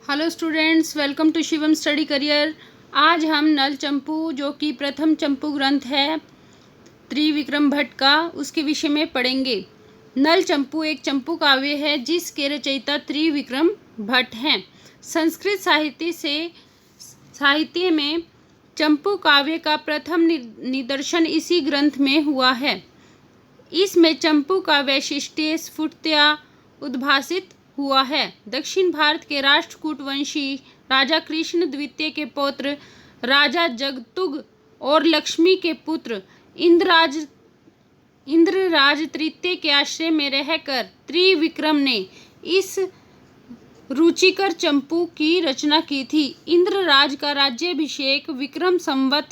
Hello students, welcome to Shivam study career. आज हम नल चंपू जो कि प्रथम चंपू ग्रंथ है त्रिविक्रम भट्ट का, उसके विषय में पढ़ेंगे। नल चंपू एक चंपू काव्य है जिसके रचयिता त्रिविक्रम भट्ट हैं। संस्कृत साहित्य में चंपू काव्य का प्रथम निदर्शन इसी ग्रंथ में हुआ है। इसमें चंपू का वैशिष्ट्य स्फुटतया उद्भासित हुआ है। दक्षिण भारत के राष्ट्रकूट वंशी राजा कृष्ण द्वितीय के पौत्र राजा जगतुग और लक्ष्मी के पुत्र इंद्रराज तृतीय के आश्रय में रहकर त्रिविक्रम ने इस रुचिकर चंपू की रचना की थी। इंद्रराज का राज्याभिषेक विक्रम संवत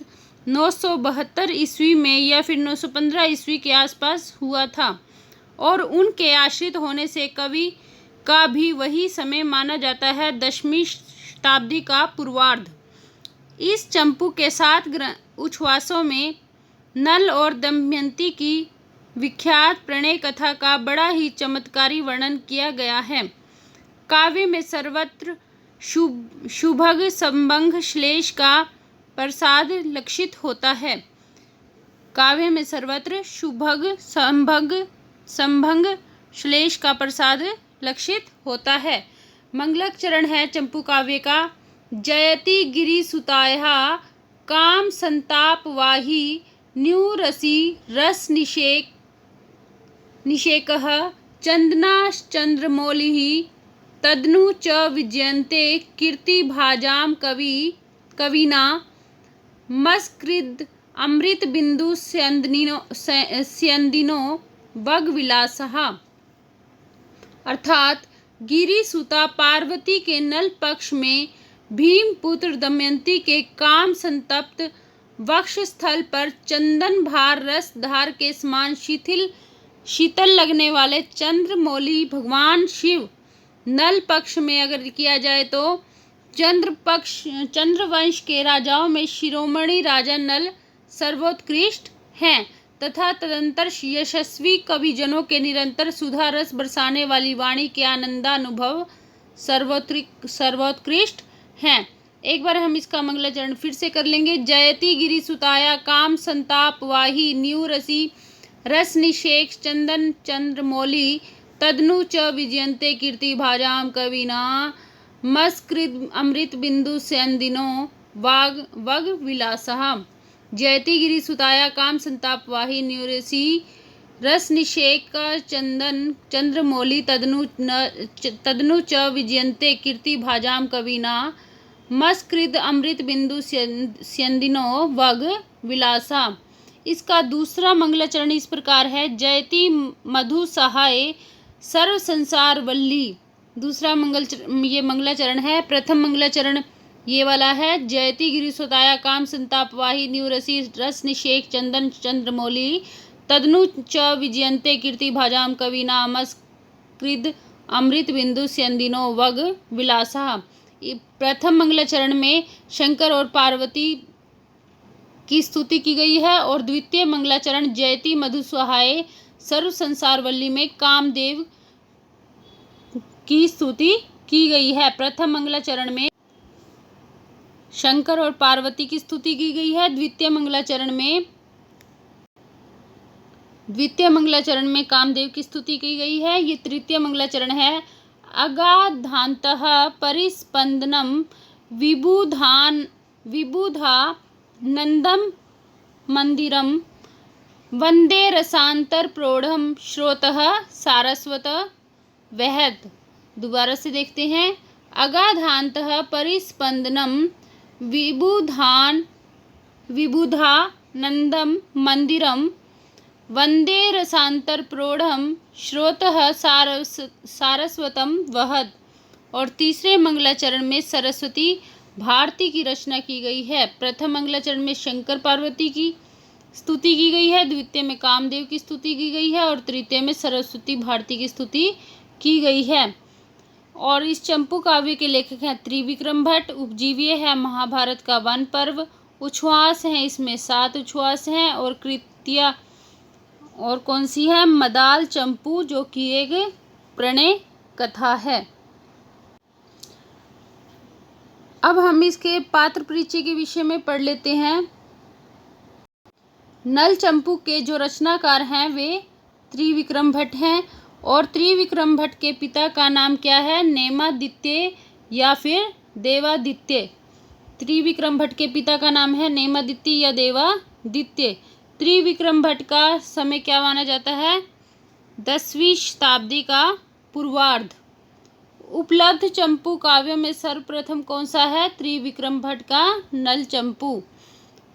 972 ईस्वी में या फिर 915 ईस्वी के आसपास हुआ था और उनके आश्रित होने से कवि का भी वही समय माना जाता है, 10वीं शताब्दी का पूर्वार्ध। इस चंपू के 7 उच्छ्वासों में नल और दमयंती की विख्यात प्रणय कथा का बड़ा ही चमत्कारी वर्णन किया गया है। काव्य में सर्वत्र शुभग संभंग श्लेष का प्रसाद लक्षित होता है। काव्य में सर्वत्र शुभग संभंग श्लेष का प्रसाद लक्षित होता है। मंगलक चरण है चंपू काव्य का। जयति गिरिसुतायाः काम संताप वाही न्यूरसी रस निषेकः चंदनाश्चंद्रमौलिः तदनु च विजयन्ते कीर्तिभाजां कविना मस्कृद अमृत बिंदु स्यंदिनो बगविलासः। अर्थात गिरिसुता पार्वती के नल पक्ष में भीमपुत्र दमयंती के काम संतप्त वक्षस्थल पर चंदन भार रस धार के समान शीतल लगने वाले चंद्रमौली भगवान शिव। नल पक्ष में अगर किया जाए तो चंद्रवंश के राजाओं में शिरोमणि राजा नल सर्वोत्कृष्ट हैं तथा तदंतर यशस्वी कविजनों के निरंतर सुधा रस बरसाने वाली वाणी के आनंदानुभव सर्वोत्कृष्ट हैं। एक बार हम इसका मंगलाचरण फिर से कर लेंगे। जयति गिरिसुताया काम संताप वाही न्यूरसी रस निषेक चंदन चंद्रमौली तदनु च विजयन्ते कीर्ति भाजाम कविना मस्कृत अमृत बिंदु स्यंदिनो वग विलासः। जयति गिरिसुताया काम संताप वाही न्यूरसी रस निषेक चंदन चंद्रमौली तदनु च विजयन्ते कीर्ति भाजाम कविना मस्कृत अमृत बिंदु स्यंदिनो वग विलासा। इसका दूसरा मंगलाचरण इस प्रकार है। जयति मधु सहाय सर्व संसार वल्ली। दूसरा ये मंगलाचरण है। प्रथम मंगलाचरण ये वाला है। जयति गिरिसुताया काम संताप वाही न्यूरसी रस निषेक चंदन चंद्रमौली तदनु च विजयन्ते कीर्ति भाजाम कविना मस्कृद अमृत बिंदु स्यंदिनो वग विलासा। प्रथम मंगलाचरण में शंकर और पार्वती की स्तुति की गई है और द्वितीय मंगलाचरण जयति मधु सहाय सर्व संसार वल्ली में कामदेव की स्तुति की गई है। प्रथम मंगलाचरण में शंकर और पार्वती की स्तुति की गई है। द्वितीय मंगलाचरण में कामदेव की स्तुति की गई है। ये तृतीय मंगलाचरण है। अगाधान्तः परिस्पंदनम विबुधानंदम मंदिरम वंदे रसांतर प्रौढ़म श्रोतः सारस्वत वहत। दोबारा से देखते हैं। अगाधान्तः परिस्पंदनम विबुधानंदम मंदिरम वंदे रसांतर प्रौढ़म श्रोतः सारस्वतम वहत। और तीसरे मंगलाचरण में सरस्वती भारती की रचना की गई है। प्रथम मंगलाचरण में शंकर पार्वती की स्तुति की गई है, द्वितीय में कामदेव की स्तुति की गई है और तृतीय में सरस्वती भारती की स्तुति की गई है। और इस चंपू काव्य के लेखक हैं त्रिविक्रम भट्ट। उपजीव्य है महाभारत का वन पर्व। उच्छ्वास हैं इसमें 7 उच्छ्वास हैं और कृतियाँ और कौन सी है? मदाल चंपू जो कि एक प्रणय कथा है। अब हम इसके पात्र परिचय के विषय में पढ़ लेते हैं। नल चंपू के जो रचनाकार हैं वे त्रिविक्रम भट्ट हैं और त्रिविक्रम भट्ट के पिता का नाम क्या है? नेमादित्य या फिर देवादित्य। त्रिविक्रम भट्ट के पिता का नाम है नेमादित्य या देवादित्य। त्रिविक्रम भट्ट का समय क्या माना जाता है? 10वीं शताब्दी का पूर्वार्ध। उपलब्ध चंपू काव्यों में सर्वप्रथम कौन सा है? त्रिविक्रम भट्ट का नल चंपू।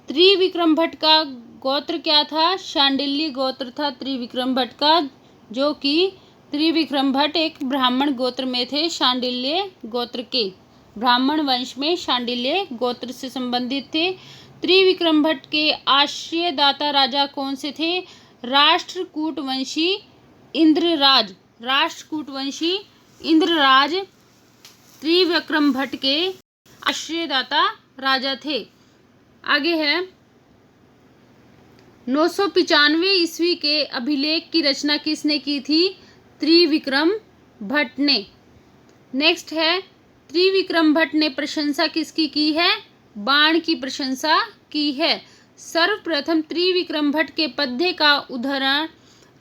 त्रिविक्रम भट्ट का गोत्र क्या था? शांडिल्य गोत्र था त्रिविक्रम भट्ट का, जो कि त्रिविक्रम भट्ट एक ब्राह्मण गोत्र में थे, शांडिल्य गोत्र के। ब्राह्मण वंश में शांडिल्य गोत्र से संबंधित थे। त्रिविक्रम भट्ट के आश्रयदाता राजा कौन से थे? राष्ट्रकूटवंशी इंद्रराज। राष्ट्रकूटवंशी इंद्रराज त्रिविक्रम भट्ट के आश्रयदाता राजा थे। आगे है 995 ईस्वी के अभिलेख की रचना किसने की थी? त्रिविक्रम भट्ट ने। नेक्स्ट है त्रिविक्रम भट्ट ने प्रशंसा किसकी की है? बाण की प्रशंसा की है। सर्वप्रथम त्रिविक्रम भट्ट के पद्य का उदाहरण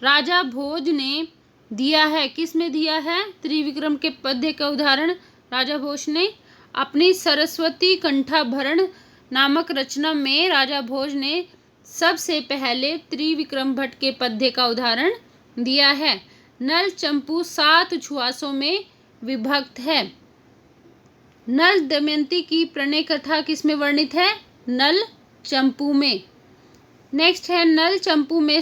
राजा भोज ने दिया है। किसने दिया है? त्रिविक्रम के पद्य का उदाहरण राजा भोज ने अपनी सरस्वती कंठाभरण नामक रचना में राजा भोज ने सबसे पहले त्रिविक्रम भट्ट के पद्य का उदाहरण दिया है। नल चंपू 7 छुआसों में विभक्त है। नल दमयंती की प्रणय कथा किसमें वर्णित है? नल चंपू में। नेक्स्ट है नल चंपू में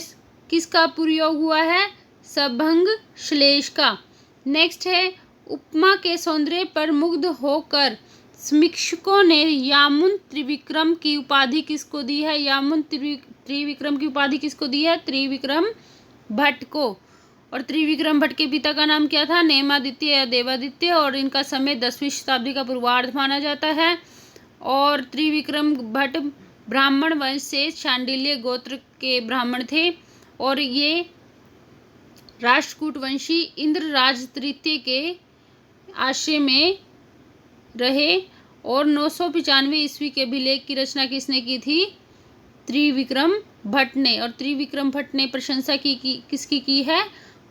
किसका प्रयोग हुआ है? सभंग श्लेष का। नेक्स्ट है उपमा के सौंदर्य पर मुग्ध होकर समीक्षकों ने यामुन त्रिविक्रम की उपाधि किसको दी है? यामुन त्रिविक्रम की उपाधि किसको दी है? त्रिविक्रम भट्ट को। और त्रिविक्रम भट्ट के पिता का नाम क्या था? नेमादित्य या देवादित्य, और इनका समय 10वीं शताब्दी का पूर्वार्ध माना जाता है। और त्रिविक्रम भट्ट ब्राह्मण वंश से शांडिल्य गोत्र के ब्राह्मण थे और ये राष्ट्रकूटवंशी इंद्रराज तृतीय के आश्रय में रहे। और 995 ईस्वी के अभिलेख की रचना किसने की थी? त्रिविक्रम भट्ट ने। और त्रिविक्रम भट्ट ने प्रशंसा किसकी की है?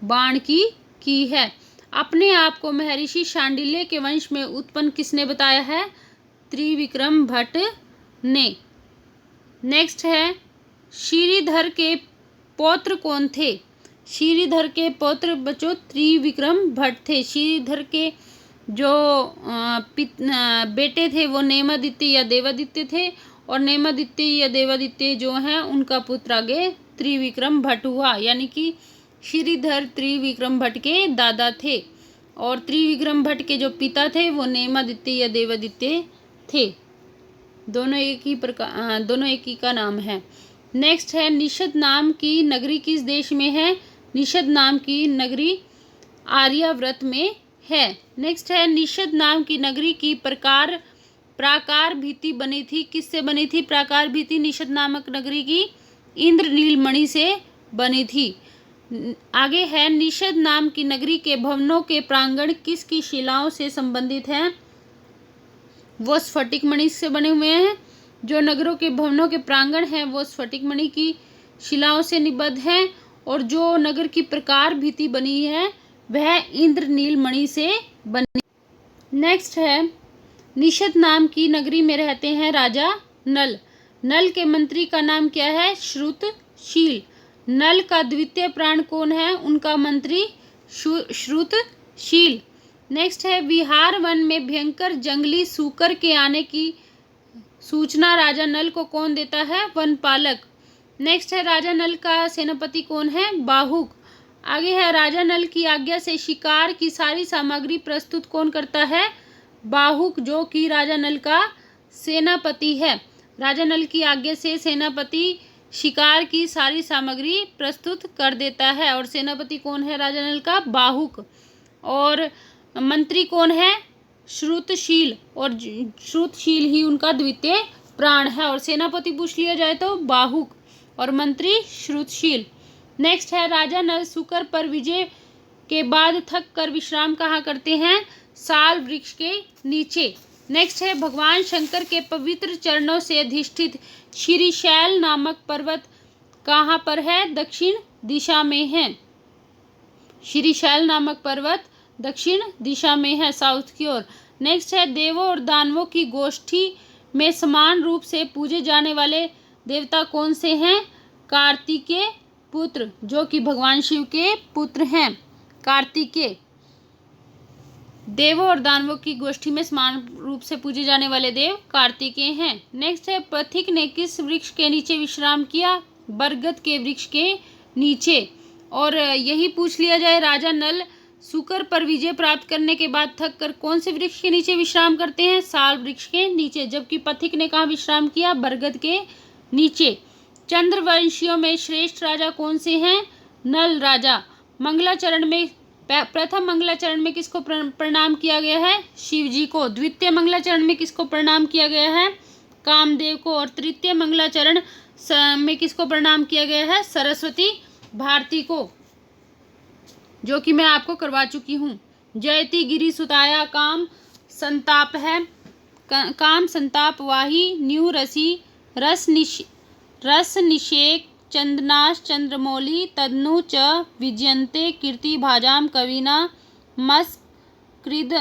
बाण की है। अपने आप को महर्षि शांडिल्य के वंश में उत्पन्न किसने बताया है? त्रिविक्रम भट्ट ने। नेक्स्ट है श्रीधर के पौत्र कौन थे? श्रीधर के पौत्र बच्चों त्रिविक्रम भट्ट थे। श्रीधर के जो बेटे थे वो नेमादित्य या देवादित्य थे, और नेमादित्य या देवादित्य जो हैं उनका पुत्र आगे त्रिविक्रम भट्ट हुआ, यानी कि श्रीधर त्रिविक्रम भट्ट के दादा थे और त्रिविक्रम भट्ट के जो पिता थे वो नेमादित्य या देवादित्य थे। दोनों एक ही का नाम है। नेक्स्ट है निषद नाम की नगरी किस देश में है? निषद नाम की नगरी आर्यावर्त में है। नेक्स्ट है निषद नाम की नगरी की प्राकार भित्ति बनी थी। किससे बनी थी प्राकार भित्ति? निषद नामक नगरी की इंद्रनील मणि से बनी थी। आगे है निषद नाम की नगरी के भवनों के प्रांगण किसकी शिलाओं से संबंधित हैं? वो स्फटिक मणि से बने हुए हैं। जो नगरों के भवनों के प्रांगण हैं वो स्फटिक मणि की शिलाओं से निबद्ध हैं, और जो नगर की प्रकार भित्ति बनी है वह इंद्रनील मणि से बनी। नेक्स्ट है निषद नाम की नगरी में रहते हैं राजा नल। नल के मंत्री का नाम क्या है? श्रुतशील। नल का द्वितीय प्राण कौन है? उनका मंत्री श्रुतशील। नेक्स्ट है विहार वन में भयंकर जंगली सूकर के आने की सूचना राजा नल को कौन देता है? वनपालक। नेक्स्ट है राजा नल का सेनापति कौन है? बाहुक। आगे है राजा नल की आज्ञा से शिकार की सारी सामग्री प्रस्तुत कौन करता है? बाहुक, जो कि राजा नल का सेनापति है। राजा नल की आज्ञा से सेनापति शिकार की सारी सामग्री प्रस्तुत कर देता है, और सेनापति कौन है राजा नल का? बाहुक। और मंत्री कौन है? श्रुतशील, और श्रुतशील ही उनका द्वितीय प्राण है। और सेनापति पूछ लिया जाए तो बाहुक और मंत्री श्रुतशील। नेक्स्ट है राजा नल सूकर पर विजय के बाद थक कर विश्राम कहाँ करते हैं? साल वृक्ष के नीचे। नेक्स्ट है भगवान शंकर के पवित्र चरणों से अधिष्ठित श्रीशैल नामक पर्वत कहाँ पर है? दक्षिण दिशा में है। श्रीशैल नामक पर्वत दक्षिण दिशा में है, साउथ की ओर। नेक्स्ट है देवों और दानवों की गोष्ठी में समान रूप से पूजे जाने वाले देवता कौन से हैं? कार्तिकेय पुत्र, जो कि भगवान शिव के पुत्र हैं, कार्तिकेय। देवों और दानवों की गोष्ठी में समान रूप से पूजे जाने वाले देव कार्तिकेय हैं। नेक्स्ट है पथिक ने किस वृक्ष के नीचे विश्राम किया? बरगद के वृक्ष के नीचे। और यही पूछ लिया जाए, राजा नल शुकर पर विजय प्राप्त करने के बाद थक कर कौन से वृक्ष के नीचे विश्राम करते हैं? साल वृक्ष के नीचे। जबकि पथिक ने कहाँ विश्राम किया? बरगद के नीचे। चंद्रवंशियों में श्रेष्ठ राजा कौन से हैं? नल राजा। मंगलाचरण में प्रथम मंगलाचरण में किसको प्रणाम किया गया है? शिव जी को। द्वितीय मंगलाचरण में किसको प्रणाम किया गया है? कामदेव को। और तृतीय मंगलाचरण में किसको प्रणाम किया गया है? सरस्वती भारती को, जो कि मैं आपको करवा चुकी हूँ। जयति गिरि सुताया काम संताप है, काम संताप वाही न्यू रसी रस निषेक चंदनाश चंद्रमौली तदनु च विजयन्ते कीर्ति भाजाम कविना मस्कृद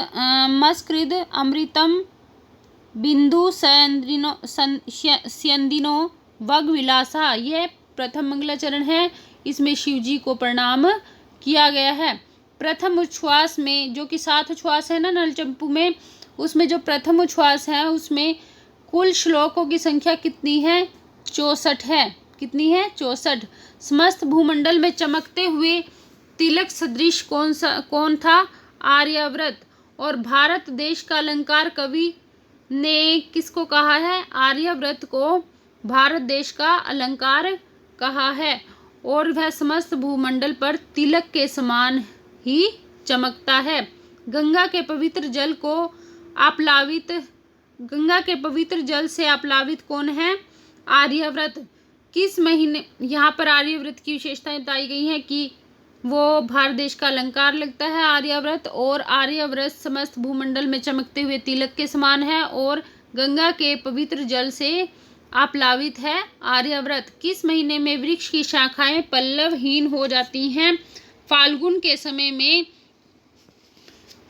अमृतम बिंदु स्यंदिनो वग विलासा। यह प्रथम मंगलाचरण है, इसमें शिव जी को प्रणाम किया गया है। प्रथम उच्छ्वास में, जो कि 7 उच्छ्वास है ना नलचंपू में, उसमें जो प्रथम उच्छ्वास है उसमें कुल श्लोकों की संख्या कितनी है? 64 है। कितनी है? 64। समस्त भूमंडल में चमकते हुए तिलक सदृश कौन था? आर्यव्रत। और भारत देश का अलंकार कवि ने किसको कहा है? आर्यव्रत को भारत देश का अलंकार कहा है। और वह समस्त भूमंडल पर तिलक के समान ही चमकता है। गंगा के पवित्र जल से आप्लावित कौन है? आर्यव्रत। किस महीने, यहाँ पर आर्यव्रत की विशेषताएं बताई गई हैं कि वो भारत देश का अलंकार लगता है आर्यव्रत, और आर्यव्रत समस्त भूमंडल में चमकते हुए तिलक के समान है, और गंगा के पवित्र जल से आप्लावित है आर्यव्रत। किस महीने में वृक्ष की शाखाएं पल्लवहीन हो जाती हैं? फाल्गुन के समय में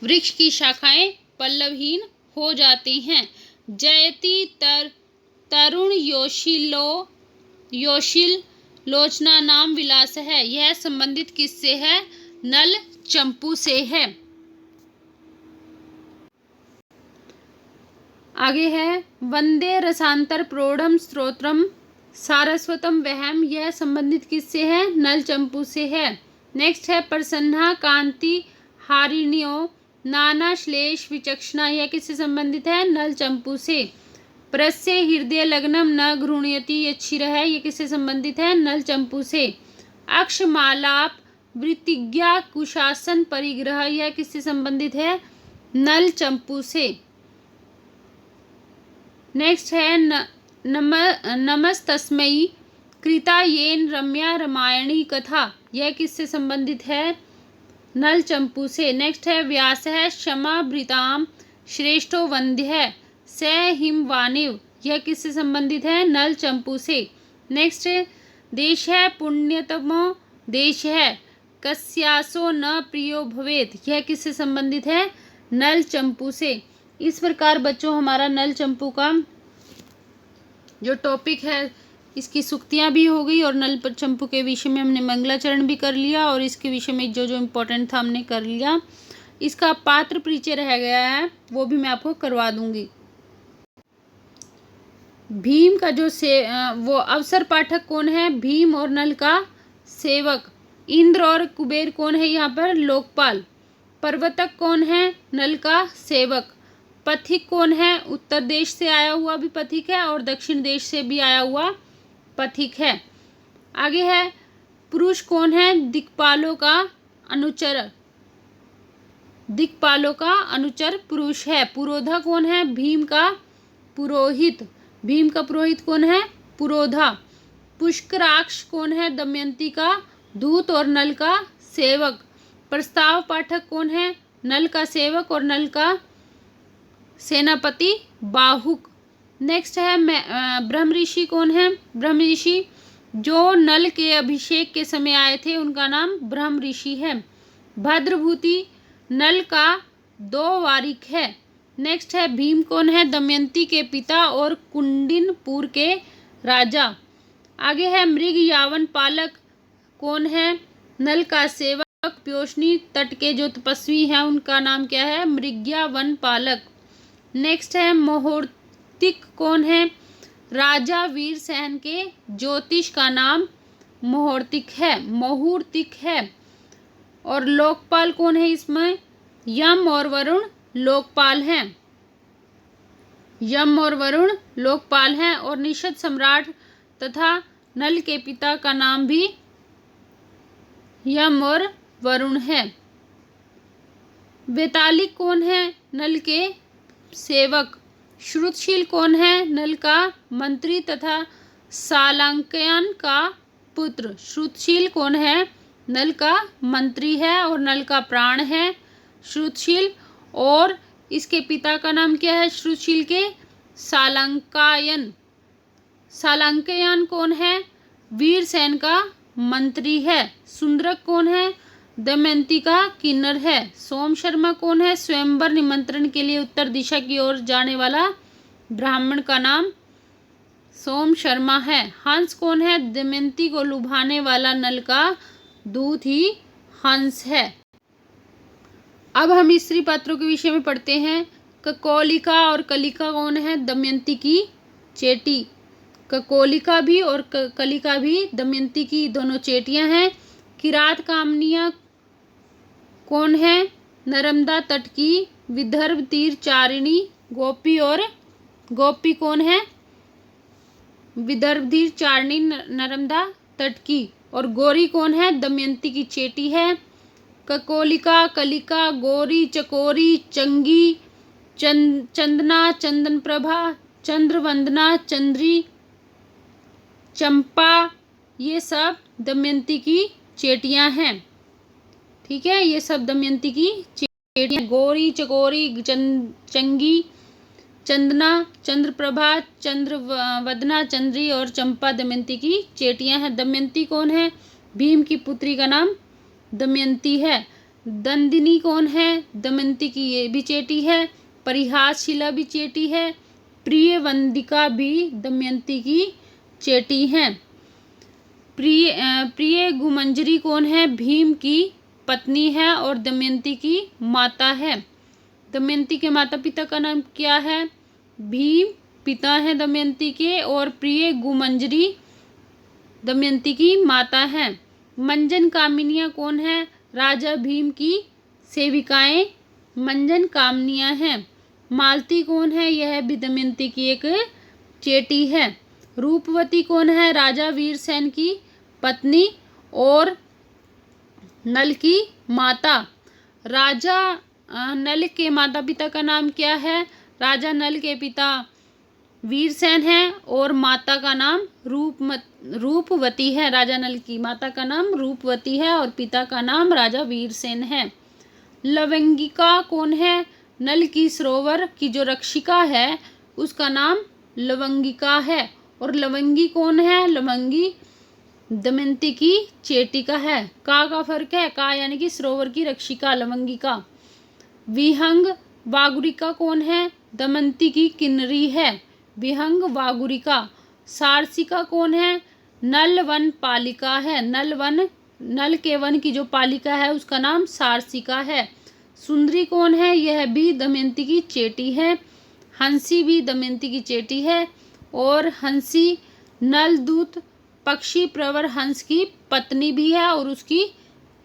वृक्ष की शाखाएं पल्लवहीन हो जाती हैं। जयति तरुण योशिल लोचना नाम विलास है, यह संबंधित किससे है? नल चंपू से है। आगे है वंदे रसांतर प्रौढ़म स्तोत्रम सारस्वतम वहम, यह संबंधित किससे है? नल चंपू से है। नेक्स्ट है प्रसन्ना कांति हारिण्यो नाना श्लेष विचक्षणा, यह किससे संबंधित है? नल चंपू से। प्रस्य हृदय लग्नम न घृणयति यच्छिर है, यह किससे संबंधित है? नल चंपू से। अक्षमालाप वृत्तिज्ञा कुशासन परिग्रह, यह किससे संबंधित है? नल चंपू से। नेक्स्ट है नमस्तस्मै कृता येन रम्या रामायणी कथा, यह किससे संबंधित है? नल चंपू से। नेक्स्ट है व्यास है क्षमा भृताम श्रेष्ठो वंद्य है स हिमवानिव, यह किससे संबंधित है? नल चंपू से। नेक्स्ट देश है पुण्यतमो देश है कस्यासो न प्रियो भवेत, यह किससे संबंधित है? नल चंपू से। इस प्रकार बच्चों हमारा नल चंपू का जो टॉपिक है, इसकी सुक्तियाँ भी हो गई, और नल चंपू के विषय में हमने मंगलाचरण भी कर लिया, और इसके विषय में जो जो इम्पोर्टेंट था हमने कर लिया। इसका पात्र परिचय रह गया है, वो भी मैं आपको करवा दूंगी। भीम का जो वो अवसर पाठक कौन है? भीम और नल का सेवक। इंद्र और कुबेर कौन है यहाँ पर? लोकपाल। पर्वतक कौन है? नल का सेवक। पथिक कौन है? उत्तर देश से आया हुआ भी पथिक है, और दक्षिण देश से भी आया हुआ पथिक है। आगे है पुरुष कौन है? दिक्पालों का अनुचर। दिक्पालों का अनुचर पुरुष है। पुरोधा कौन है? भीम का पुरोहित। भीम का पुरोहित कौन है? पुरोधा। पुष्कराक्ष कौन है? दमयंती का दूत और नल का सेवक। प्रस्ताव पाठक कौन है? नल का सेवक और नल का सेनापति बाहुक। नेक्स्ट है ब्रह्म ऋषि कौन है? ब्रह्म ऋषि जो नल के अभिषेक के समय आए थे उनका नाम ब्रह्म ऋषि है। भद्रभूति नल का 2 वारिक है। नेक्स्ट है भीम कौन है? दमयंती के पिता और कुंडिनपुर के राजा। आगे है मृग यावन पालक कौन है? नल का सेवक प्योष्णी तट के जो तपस्वी हैं उनका नाम क्या है? मृग्या वन पालक। नेक्स्ट है मोहर्तिक कौन है? राजा वीरसेन के ज्योतिष का नाम मोहर्तिक है। और लोकपाल कौन है इसमें? यम और वरुण लोकपाल हैं। और निषद सम्राट तथा नल के पिता का नाम भी यम और वरुण है। वेतालिक कौन है? नल के सेवक। श्रुतशील कौन है? नल का मंत्री तथा सालांकयन का पुत्र। श्रुतशील कौन है? नल का मंत्री है और नल का प्राण है श्रुतशील। और इसके पिता का नाम क्या है श्रुतशील के? सालांकयन कौन है? वीरसेन का मंत्री है। सुंदरक कौन है? दमयंती का किन्नर है। सोम शर्मा कौन है? स्वयंवर निमंत्रण के लिए उत्तर दिशा की ओर जाने वाला ब्राह्मण का नाम सोम शर्मा है। हंस कौन है? दमयंती को लुभाने वाला नल का दूत ही हंस है। अब हम स्त्री पात्रों के विषय में पढ़ते हैं। ककोलिका और कलिका कौन है? दमयंती की चेटी। ककोलिका भी और कलिका भी दमयंती की दोनों चेटियां हैं। किरात कामनिया कौन है? नर्मदा तट की विदर्भ तीर चारिणी गोपी। और गोपी कौन है? विदर्भ तीर चारिणी नर्मदा तट की। और गौरी कौन है? दमयंती की चेटी है। ककोलिका, कलिका, गौरी, चकोरी, चंगी, चंदना, चंदन प्रभा, चंद्रवंदना, चंद्री, चंपा, ये सब दमयंती की चेटियां हैं। ठीक है, ये सब दमयंती की चेटियां। गौरी, चकोरी, चंगी, चंदना, चंद्रप्रभा, चंद्रवदना, चंद्री और चंपा दमयंती की चेटियां हैं। दमयंती कौन है? भीम की पुत्री का नाम दमयंती है। दंदिनी कौन है? दमयंती की ये भी चेटी है। परिहासशिला भी चेटी है। प्रियवंदिका भी दमयंती की चेटी हैं। प्रिय गुमंजरी कौन है? भीम की पत्नी है और दमयंती की माता है। दमयंती के माता पिता का नाम क्या है? भीम पिता है दमयंती के और प्रिय गुमंजरी दमयंती की माता है। मंजन कामिनियाँ कौन है? राजा भीम की सेविकाएं मंजन कामनियाँ हैं। मालती कौन है? यह भी दमयंती की एक चेटी है। रूपवती कौन है? राजा वीरसेन की पत्नी और नल की माता। राजा नल के माता पिता का नाम क्या है? राजा नल के पिता वीरसेन है और माता का नाम रूपवती है। राजा नल की माता का नाम रूपवती है और पिता का नाम राजा वीरसेन है। लवंगिका कौन है? नल की सरोवर की जो रक्षिका है उसका नाम लवंगिका है। और लवंगी कौन है? लवंगी दमयंती की चेटिका है। का फर्क है? का यानी कि सरोवर की रक्षिका लवंगिका। विहंग वागुरिका कौन है? दमयंती की किन्नरी है। विहंग वागुरिका। सारसिका कौन है? नल वन पालिका है। नल के वन की जो पालिका है उसका नाम सारसिका है। सुंदरी कौन है? यह भी दमयंती की चेटी है। हंसी भी दमयंती की चेटी है। और हंसी नलदूत पक्षी प्रवर हंस की पत्नी भी है और उसकी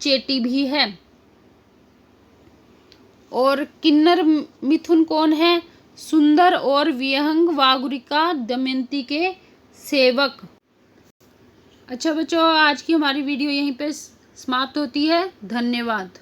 चेटी भी है। और किन्नर मिथुन कौन है? सुंदर और विहंग वागुरिका दमयंती के सेवक। अच्छा बच्चों, आज की हमारी वीडियो यहीं पे समाप्त होती है। धन्यवाद।